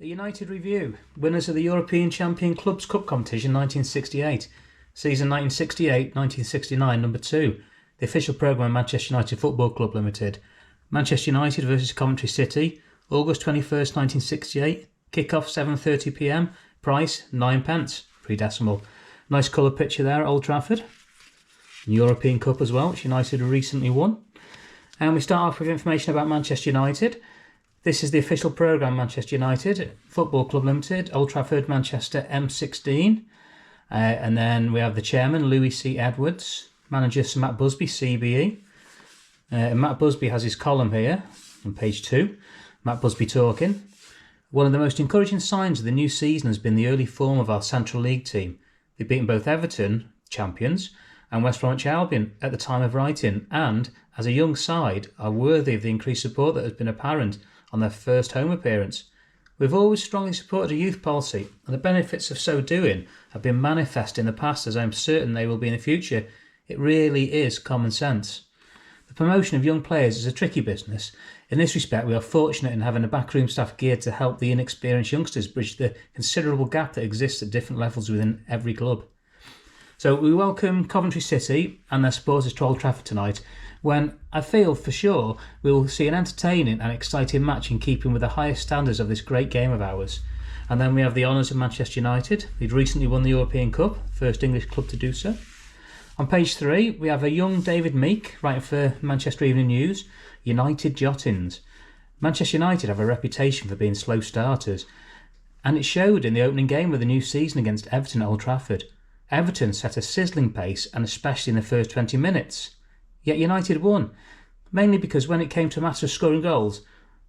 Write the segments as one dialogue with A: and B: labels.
A: The United Review, winners of the European Champion Clubs Cup competition 1968, season 1968-1969, number 2, the official programme of Manchester United Football Club Limited, Manchester United versus Coventry City, August 21st, 1968, kick-off 7:30pm, price 9p, pre-decimal. Nice colour picture there at Old Trafford. European Cup as well, which United recently won. And we start off with information about Manchester United. This is the official programme Manchester United Football Club Limited, Old Trafford, Manchester, M16. And then we have the chairman, Louis C. Edwards, manager Sir Matt Busby, CBE. Matt Busby has his column here on page 2. Matt Busby talking. One of the most encouraging signs of the new season has been the early form of our Central League team. They've beaten both Everton, champions, and West Bromwich Albion at the time of writing, and, as a young side, are worthy of the increased support that has been apparent on their first home appearance. We've always strongly supported a youth policy, and the benefits of so doing have been manifest in the past, as I am certain they will be in the future. It really is common sense. The promotion of young players is a tricky business. In this respect, we are fortunate in having a backroom staff geared to help the inexperienced youngsters bridge the considerable gap that exists at different levels within every club. So we welcome Coventry City and their supporters to Old Trafford tonight, when I feel for sure we will see an entertaining and exciting match in keeping with the highest standards of this great game of ours. And then we have the honours of Manchester United. They'd recently won the European Cup, first English club to do so. On page 3, we have a young David Meek writing for Manchester Evening News, United Jottins. Manchester United have a reputation for being slow starters, and it showed in the opening game of the new season against Everton at Old Trafford. Everton set a sizzling pace, and especially in the first 20 minutes. Yet United won, mainly because when it came to a matter of scoring goals,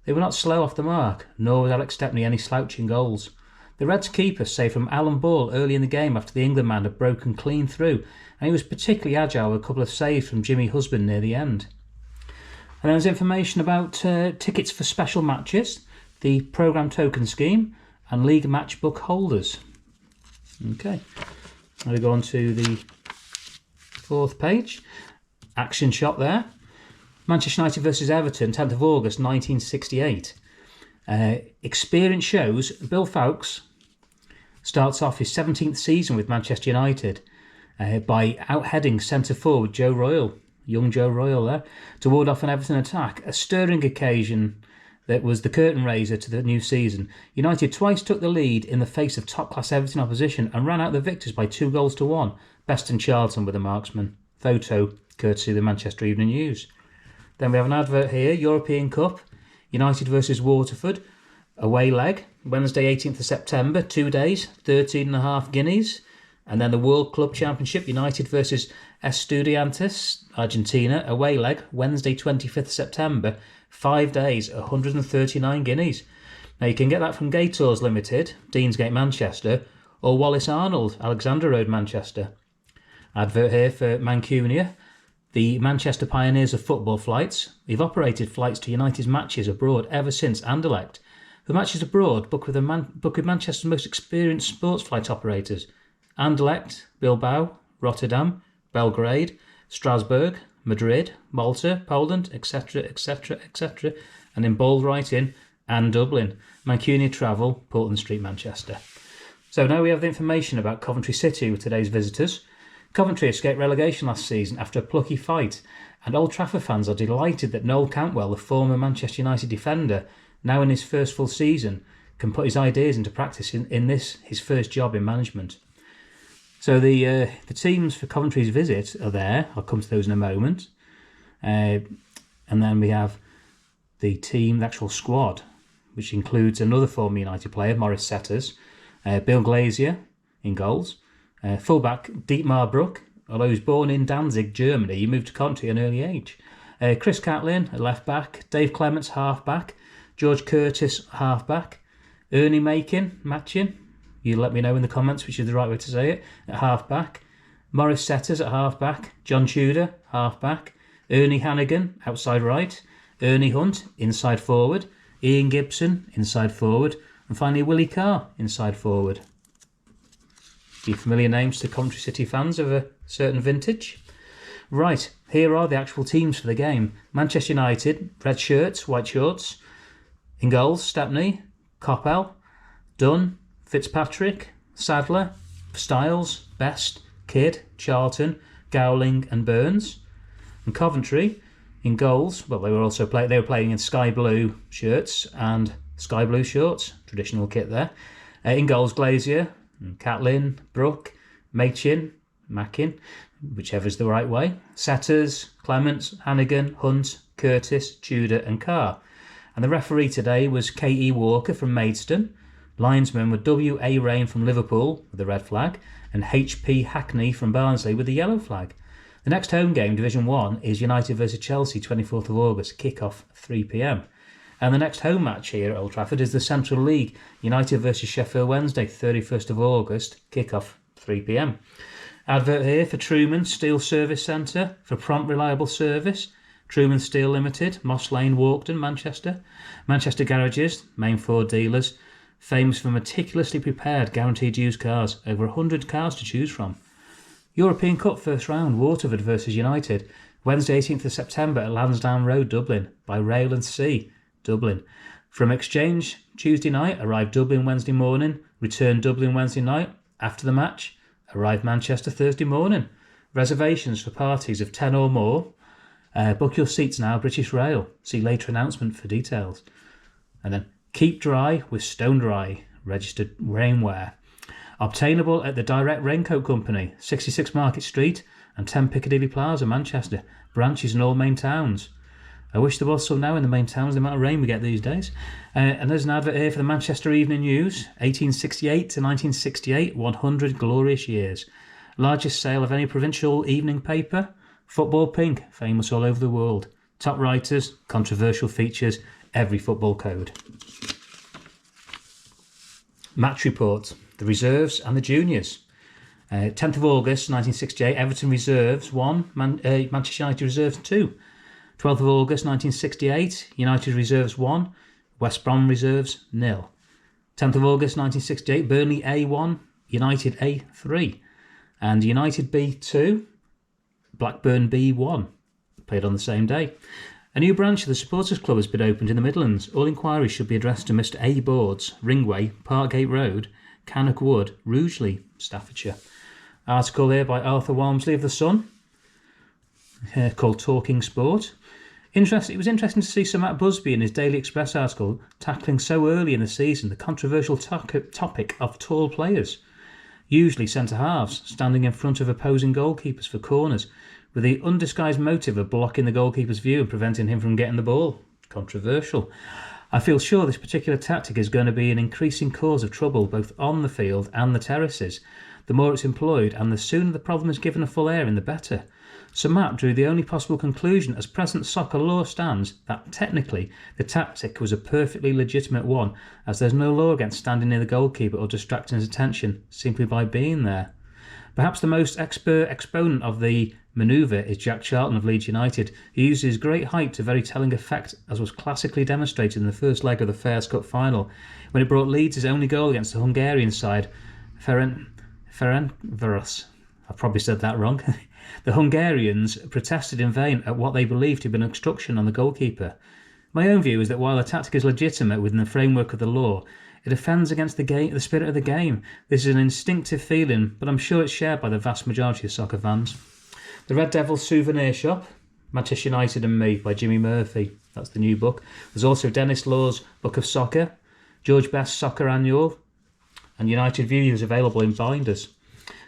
A: they were not slow off the mark, nor was Alex Stepney any slouching goals. The Reds' keeper saved from Alan Ball early in the game after the England man had broken clean through, and he was particularly agile with a couple of saves from Jimmy Husband near the end. And there's information about tickets for special matches, the programme token scheme, and league matchbook holders. Okay, now we go on to the 4th page. Action shot there. Manchester United versus Everton, 10th of August 1968. Experience shows Bill Fowkes starts off his 17th season with Manchester United by out-heading centre forward Joe Royle, young Joe Royle there, to ward off an Everton attack. A stirring occasion that was the curtain raiser to the new season. United twice took the lead in the face of top-class Everton opposition and ran out the victors by 2-1. Best and Charlton were the marksmen. Photo courtesy of the Manchester Evening News. Then we have an advert here, European Cup, United versus Waterford, away leg, Wednesday 18th of September, 2 days, 13.5 guineas. And then the World Club Championship, United versus Estudiantes, Argentina, away leg, Wednesday 25th of September, 5 days, 139 guineas. Now you can get that from Gators Limited, Deansgate, Manchester, or Wallace Arnold, Alexandra Road, Manchester. Advert here for Mancunia, the Manchester Pioneers of Football Flights. They've operated flights to United's matches abroad ever since Anderlecht. The matches abroad booked with Manchester's most experienced sports flight operators: Anderlecht, Bilbao, Rotterdam, Belgrade, Strasbourg, Madrid, Malta, Poland, etc., etc., etc., and in bold writing, and Dublin. Mancunia Travel, Portland Street, Manchester. So now we have the information about Coventry City with today's visitors. Coventry escaped relegation last season after a plucky fight, and Old Trafford fans are delighted that Noel Cantwell, the former Manchester United defender, now in his first full season, can put his ideas into practice in this, his first job in management. So the teams for Coventry's visit are there. I'll come to those in a moment. And then we have the team, the actual squad, which includes another former United player, Maurice Setters, Bill Glazier in goals, fullback Dietmar Bruck, although he was born in Danzig, Germany, he moved to Coventry at an early age. Chris Catlin, a left back, Dave Clements, half back, George Curtis, half back, Ernie Matchin, you let me know in the comments which is the right way to say it, at half back, Maurice Setters at half back, John Tudor, half back, Ernie Hannigan, outside right, Ernie Hunt, inside forward, Ian Gibson, inside forward, and finally Willie Carr, inside forward. Be familiar names to Coventry City fans of a certain vintage. Right, here are the actual teams for the game. Manchester United, red shirts, white shorts. In goals, Stepney, Coppell, Dunn, Fitzpatrick, Sadler, Styles, Best, Kidd, Charlton, Gowling and Burns. And Coventry, in goals, well, they were playing in sky blue shirts and sky blue shorts, traditional kit there. In goals, Glazier, Catlin, Brook, Machin, whichever is the right way. Setters, Clements, Hannigan, Hunt, Curtis, Tudor and Carr. And the referee today was K.E. Walker from Maidstone. Linesmen were W.A. Rain from Liverpool with the red flag and H.P. Hackney from Barnsley with the yellow flag. The next home game, Division 1, is United vs Chelsea, 24th of August, kick-off 3 p.m. And the next home match here at Old Trafford is the Central League, United vs Sheffield Wednesday, 31st of August, kick-off 3 p.m. Advert here for Truman Steel Service Centre for prompt reliable service. Truman Steel Limited, Moss Lane, Walkden, Manchester. Manchester Garages, main Ford dealers, famous for meticulously prepared guaranteed used cars, over 100 cars to choose from. European Cup first round, Waterford vs United, Wednesday 18th of September at Lansdowne Road, Dublin, by rail and sea, Dublin. From Exchange, Tuesday night, arrive Dublin Wednesday morning, return Dublin Wednesday night. After the match, arrive Manchester Thursday morning. Reservations for parties of 10 or more. Book your seats now, British Rail. See later announcement for details. And then keep dry with Stone Dry, registered rainwear. Obtainable at the Direct Raincoat Company, 66 Market Street and 10 Piccadilly Plaza, Manchester. Branches in all main towns. I wish there was some now in the main towns, the amount of rain we get these days. And there's an advert here for the Manchester Evening News, 1868 to 1968, 100 glorious years. Largest sale of any provincial evening paper. Football Pink, famous all over the world. Top writers, controversial features, every football code. Match report, the reserves and the juniors. 10th of August 1968, Everton reserves 1, Manchester United reserves 2. 12th of August 1968, United reserves 1, West Brom reserves 0. 10th of August 1968, Burnley A1, United A3. And United B2, Blackburn B1, played on the same day. A new branch of the Supporters Club has been opened in the Midlands. All inquiries should be addressed to Mr A. Boards, Ringway, Parkgate Road, Cannock Wood, Rugeley, Staffordshire. Article here by Arthur Walmsley of The Sun, called Talking Sport. It was interesting to see Sir Matt Busby in his Daily Express article tackling so early in the season the controversial topic of tall players, usually centre-halves, standing in front of opposing goalkeepers for corners, with the undisguised motive of blocking the goalkeeper's view and preventing him from getting the ball. Controversial. I feel sure this particular tactic is going to be an increasing cause of trouble both on the field and the terraces. The more it's employed and the sooner the problem is given a full airing, the better. Sir Matt drew the only possible conclusion as present soccer law stands that technically the tactic was a perfectly legitimate one, as there's no law against standing near the goalkeeper or distracting his attention simply by being there. Perhaps the most expert exponent of the manoeuvre is Jack Charlton of Leeds United, who used his great height to very telling effect, as was classically demonstrated in the first leg of the Fairs Cup final, when it brought Leeds his only goal against the Hungarian side, Ferencváros. I probably said that wrong. The Hungarians protested in vain at what they believed to be an obstruction on the goalkeeper. My own view is that while the tactic is legitimate within the framework of the law, it offends against the spirit of the game. This is an instinctive feeling, but I'm sure it's shared by the vast majority of soccer fans. The Red Devils Souvenir Shop, Manchester United and Me by Jimmy Murphy. That's the new book. There's also Dennis Law's Book of Soccer, George Best's Soccer Annual, and United Views available in binders.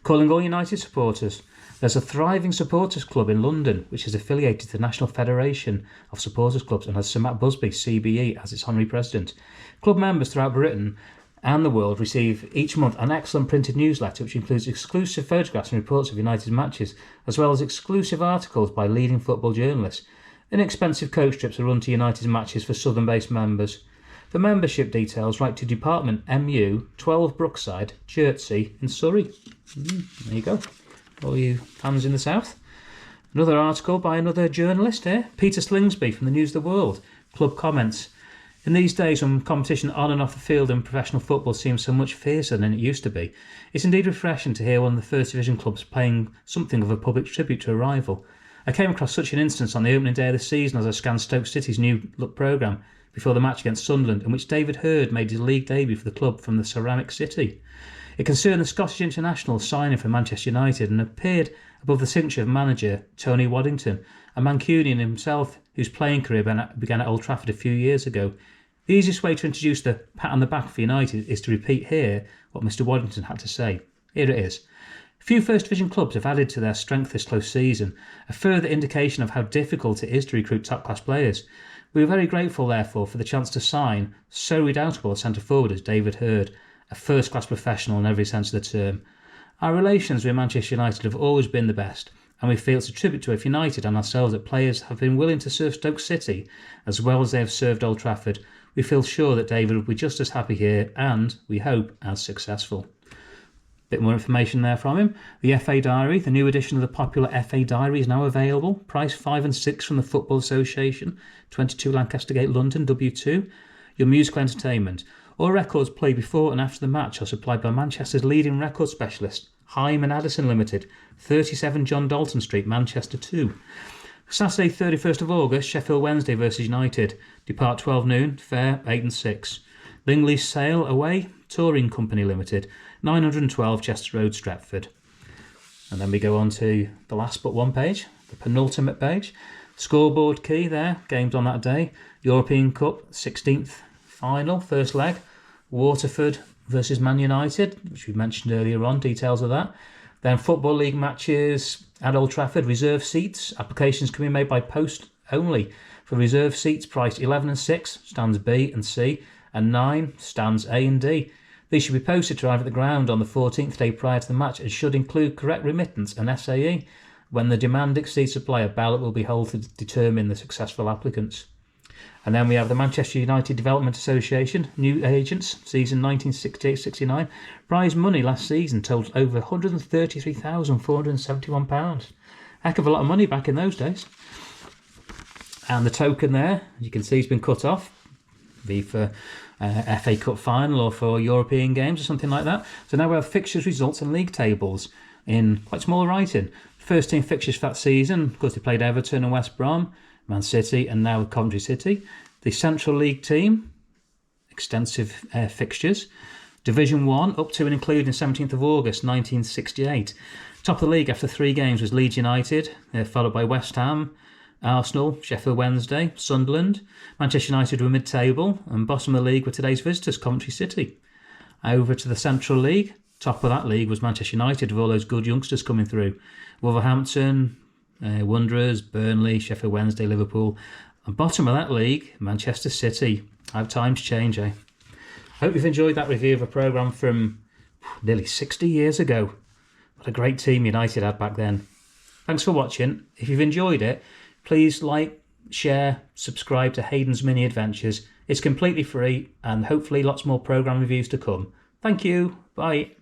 A: Calling all United supporters. There's a thriving supporters club in London which is affiliated to the National Federation of Supporters Clubs and has Sir Matt Busby, CBE, as its honorary president. Club members throughout Britain and the world receive each month an excellent printed newsletter which includes exclusive photographs and reports of United's matches, as well as exclusive articles by leading football journalists. Inexpensive coach trips are run to United's matches for southern-based members. For membership details, write to Department MU, 12 Brookside, Chertsey in Surrey. There you go. All you fans in the south. Another article by another journalist here, Peter Slingsby from the News of the World. Club comments. In these days when competition on and off the field in professional football seems so much fiercer than it used to be, it's indeed refreshing to hear one of the First Division clubs paying something of a public tribute to a rival. I came across such an instance on the opening day of the season as I scanned Stoke City's new look programme, before the match against Sunderland, in which David Hurd made his league debut for the club from the Ceramic City. It concerned the Scottish international signing for Manchester United and appeared above the signature of manager Tony Waddington, a Mancunian himself whose playing career began at Old Trafford a few years ago. The easiest way to introduce the pat on the back for United is to repeat here what Mr Waddington had to say. Here it is. Few First Division clubs have added to their strength this close season, a further indication of how difficult it is to recruit top-class players. We are very grateful, therefore, for the chance to sign so redoubtable a centre-forward as David Hurd, a first-class professional in every sense of the term. Our relations with Manchester United have always been the best, and we feel it's a tribute to both United and ourselves that players have been willing to serve Stoke City as well as they have served Old Trafford. We feel sure that David will be just as happy here and, we hope, as successful. Bit more information there from him. The FA Diary, the new edition of the popular FA Diary, is now available. Price 5 and 6 from the Football Association, 22 Lancaster Gate, London, W2. Your musical entertainment. All records played before and after the match are supplied by Manchester's leading record specialist, Hyman Addison Limited, 37 John Dalton Street, Manchester 2. Saturday 31st of August, Sheffield Wednesday versus United. Depart 12 noon, fare 8 and 6. Lingley's Sale away, Touring Company Limited, 912 Chester Road, Stretford. And then we go on to the last but one page, the penultimate page. Scoreboard key there, games on that day. European Cup, 16th final, first leg. Waterford versus Man United, which we mentioned earlier on, details of that. Then Football League matches at Old Trafford, reserve seats. Applications can be made by post only. For reserve seats, priced 11 and 6, stands B and C, and 9, stands A and D. These should be posted to arrive at the ground on the 14th day prior to the match and should include correct remittance and SAE. When the demand exceeds supply, a ballot will be held to determine the successful applicants. And then we have the Manchester United Development Association, new agents, season 1968-69. Prize money last season totaled over £133,471. Heck of a lot of money back in those days. And the token there, as you can see, has been cut off. Be for FA Cup final or for European games or something like that. So now we have fixtures, results and league tables in quite small writing. First team fixtures for that season, of course they played Everton and West Brom, Man City and now Coventry City. The Central League team, extensive fixtures. Division 1 up to and including 17th of August 1968. Top of the league after 3 games was Leeds United, followed by West Ham, Arsenal, Sheffield Wednesday, Sunderland. Manchester United were mid-table, and bottom of the league were today's visitors, Coventry City. Over to the Central League. Top of that league was Manchester United with all those good youngsters coming through. Wolverhampton, Wanderers, Burnley, Sheffield Wednesday, Liverpool. And bottom of that league, Manchester City. How times change, eh? I hope you've enjoyed that review of a programme from nearly 60 years ago. What a great team United had back then. Thanks for watching. If you've enjoyed it, please like, share, subscribe to Hayden's Mini Adventures. It's completely free and hopefully lots more programme reviews to come. Thank you. Bye.